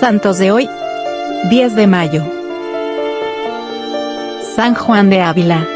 Santos de hoy, 10 de mayo. San Juan de Ávila.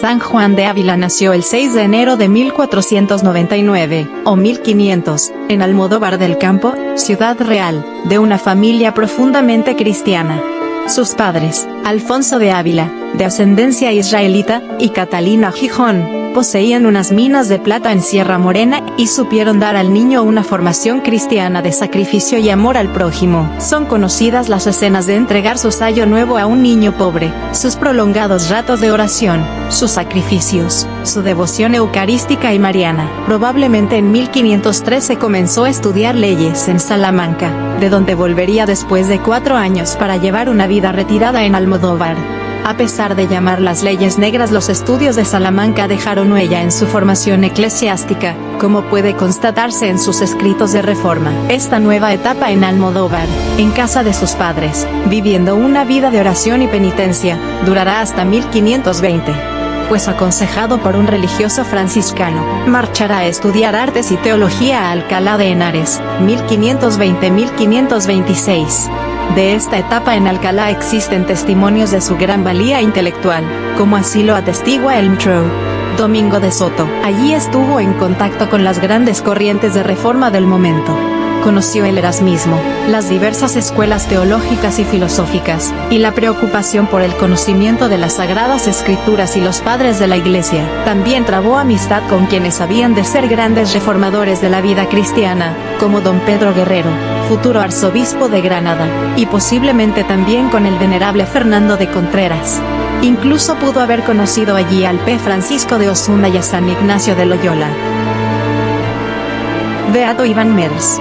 San Juan de Ávila nació el 6 de enero de 1499, o 1500, en Almodóvar del Campo, Ciudad Real, de una familia profundamente cristiana. Sus padres, Alfonso de Ávila, de ascendencia israelita, y Catalina Gijón, poseían unas minas de plata en Sierra Morena, y supieron dar al niño una formación cristiana de sacrificio y amor al prójimo. Son conocidas las escenas de entregar su sayo nuevo a un niño pobre, sus prolongados ratos de oración, sus sacrificios, su devoción eucarística y mariana. Probablemente en 1513 comenzó a estudiar leyes en Salamanca, de donde volvería después de 4 años para llevar una vida retirada en Almodóvar. A pesar de llamar las leyes negras, los estudios de Salamanca dejaron huella en su formación eclesiástica, como puede constatarse en sus escritos de reforma. Esta nueva etapa en Almodóvar, en casa de sus padres, viviendo una vida de oración y penitencia, durará hasta 1520. Pues aconsejado por un religioso franciscano, marchará a estudiar artes y teología a Alcalá de Henares, 1520-1526. De esta etapa en Alcalá existen testimonios de su gran valía intelectual, como así lo atestigua el Mtro. Domingo de Soto. Allí estuvo en contacto con las grandes corrientes de reforma del momento. Conoció el erasmismo, las diversas escuelas teológicas y filosóficas, y la preocupación por el conocimiento de las sagradas escrituras y los padres de la Iglesia. También trabó amistad con quienes habían de ser grandes reformadores de la vida cristiana, como don Pedro Guerrero, futuro arzobispo de Granada, y posiblemente también con el venerable Fernando de Contreras. Incluso pudo haber conocido allí al P. Francisco de Osuna y a San Ignacio de Loyola. Beato Iván Mers.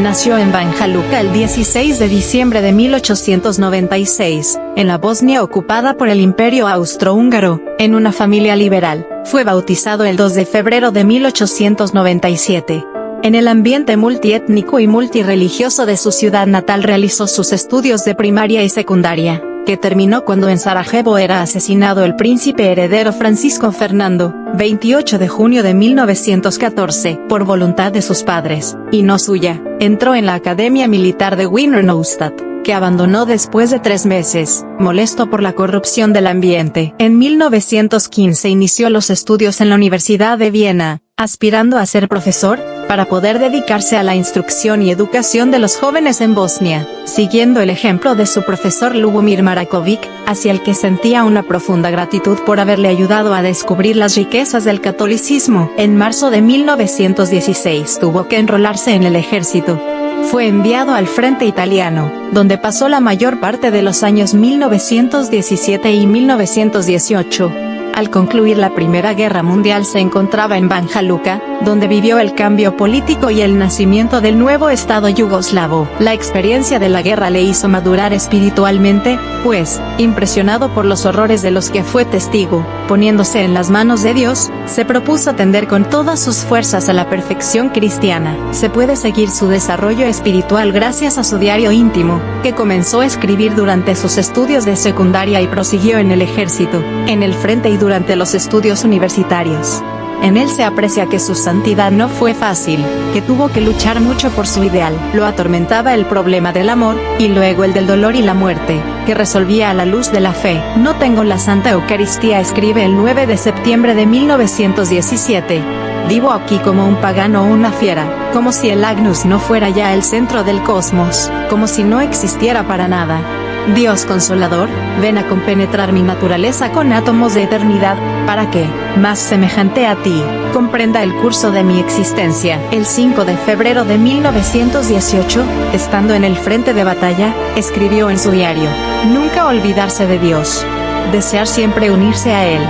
Nació en Banja Luka el 16 de diciembre de 1896, en la Bosnia ocupada por el Imperio Austrohúngaro, en una familia liberal. Fue bautizado el 2 de febrero de 1897. En el ambiente multiétnico y multirreligioso de su ciudad natal realizó sus estudios de primaria y secundaria, que terminó cuando en Sarajevo era asesinado el príncipe heredero Francisco Fernando, 28 de junio de 1914, por voluntad de sus padres, y no suya. Entró en la Academia Militar de Wiener Neustadt, que abandonó después de 3 meses, molesto por la corrupción del ambiente. En 1915 inició los estudios en la Universidad de Viena, aspirando a ser profesor, para poder dedicarse a la instrucción y educación de los jóvenes en Bosnia, siguiendo el ejemplo de su profesor Lubomir Marakovic, hacia el que sentía una profunda gratitud por haberle ayudado a descubrir las riquezas del catolicismo. En marzo de 1916 tuvo que enrolarse en el ejército. Fue enviado al frente italiano, donde pasó la mayor parte de los años 1917 y 1918. Al concluir la Primera Guerra Mundial se encontraba en Banja Luka, donde vivió el cambio político y el nacimiento del nuevo Estado yugoslavo. La experiencia de la guerra le hizo madurar espiritualmente, pues, impresionado por los horrores de los que fue testigo, poniéndose en las manos de Dios, se propuso tender con todas sus fuerzas a la perfección cristiana. Se puede seguir su desarrollo espiritual gracias a su diario íntimo, que comenzó a escribir durante sus estudios de secundaria y prosiguió en el ejército, en el frente y durante los estudios universitarios. En él se aprecia que su santidad no fue fácil, que tuvo que luchar mucho por su ideal. Lo atormentaba el problema del amor, y luego el del dolor y la muerte, que resolvía a la luz de la fe. No tengo la Santa Eucaristía, escribe el 9 de septiembre de 1917. Vivo aquí como un pagano o una fiera, como si el Agnus no fuera ya el centro del cosmos, como si no existiera para nada. Dios consolador, ven a compenetrar mi naturaleza con átomos de eternidad, para que, más semejante a ti, comprenda el curso de mi existencia. El 5 de febrero de 1918, estando en el frente de batalla, escribió en su diario: nunca olvidarse de Dios. Desear siempre unirse a Él.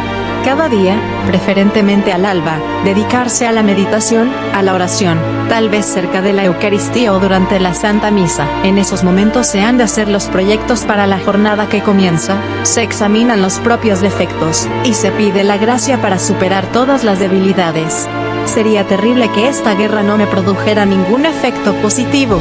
Cada día, preferentemente al alba, dedicarse a la meditación, a la oración, tal vez cerca de la Eucaristía o durante la Santa Misa. En esos momentos se han de hacer los proyectos para la jornada que comienza, se examinan los propios defectos, y se pide la gracia para superar todas las debilidades. Sería terrible que esta guerra no me produjera ningún efecto positivo.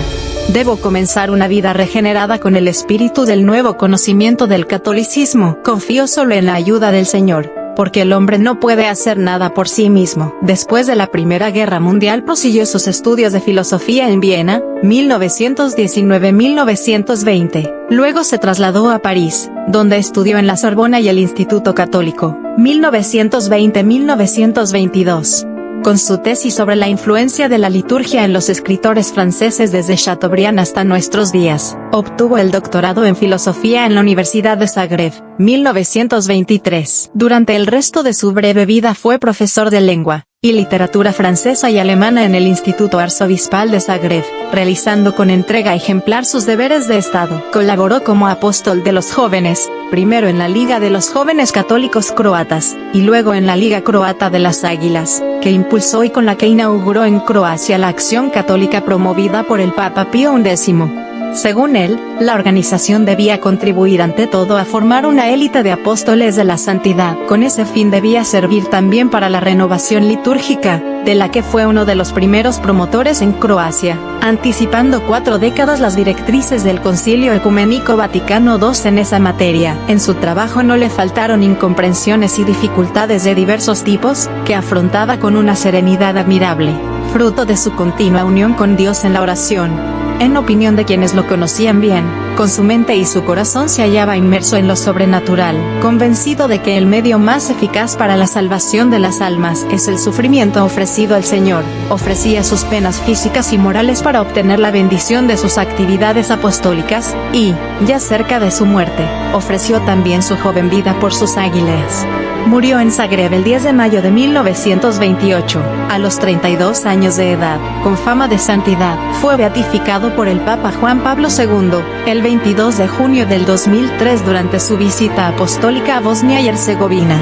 Debo comenzar una vida regenerada con el espíritu del nuevo conocimiento del catolicismo. Confío solo en la ayuda del Señor. porque el hombre no puede hacer nada por sí mismo. Después de la Primera Guerra Mundial prosiguió sus estudios de filosofía en Viena, 1919-1920. Luego se trasladó a París, donde estudió en la Sorbona y el Instituto Católico, 1920-1922. Con su tesis sobre la influencia de la liturgia en los escritores franceses desde Chateaubriand hasta nuestros días, obtuvo el doctorado en filosofía en la Universidad de Zagreb, 1923. Durante el resto de su breve vida fue profesor de lengua y literatura francesa y alemana en el Instituto Arzobispal de Zagreb, realizando con entrega ejemplar sus deberes de Estado. Colaboró como apóstol de los jóvenes, primero en la Liga de los Jóvenes Católicos Croatas, y luego en la Liga Croata de las Águilas, que impulsó y con la que inauguró en Croacia la acción católica promovida por el Papa Pío X. Según él, la organización debía contribuir ante todo a formar una élite de apóstoles de la santidad. Con ese fin debía servir también para la renovación litúrgica, de la que fue uno de los primeros promotores en Croacia, anticipando 4 décadas las directrices del Concilio Ecuménico Vaticano II en esa materia. En su trabajo no le faltaron incomprensiones y dificultades de diversos tipos, que afrontaba con una serenidad admirable, fruto de su continua unión con Dios en la oración. En opinión de quienes lo conocían bien, con su mente y su corazón se hallaba inmerso en lo sobrenatural, convencido de que el medio más eficaz para la salvación de las almas es el sufrimiento ofrecido al Señor. Ofrecía sus penas físicas y morales para obtener la bendición de sus actividades apostólicas, y, ya cerca de su muerte, ofreció también su joven vida por sus águilas. Murió en Zagreb el 10 de mayo de 1928, a los 32 años de edad, con fama de santidad. Fue beatificado por el Papa Juan Pablo II, el 22 de junio del 2003 durante su visita apostólica a Bosnia y Herzegovina.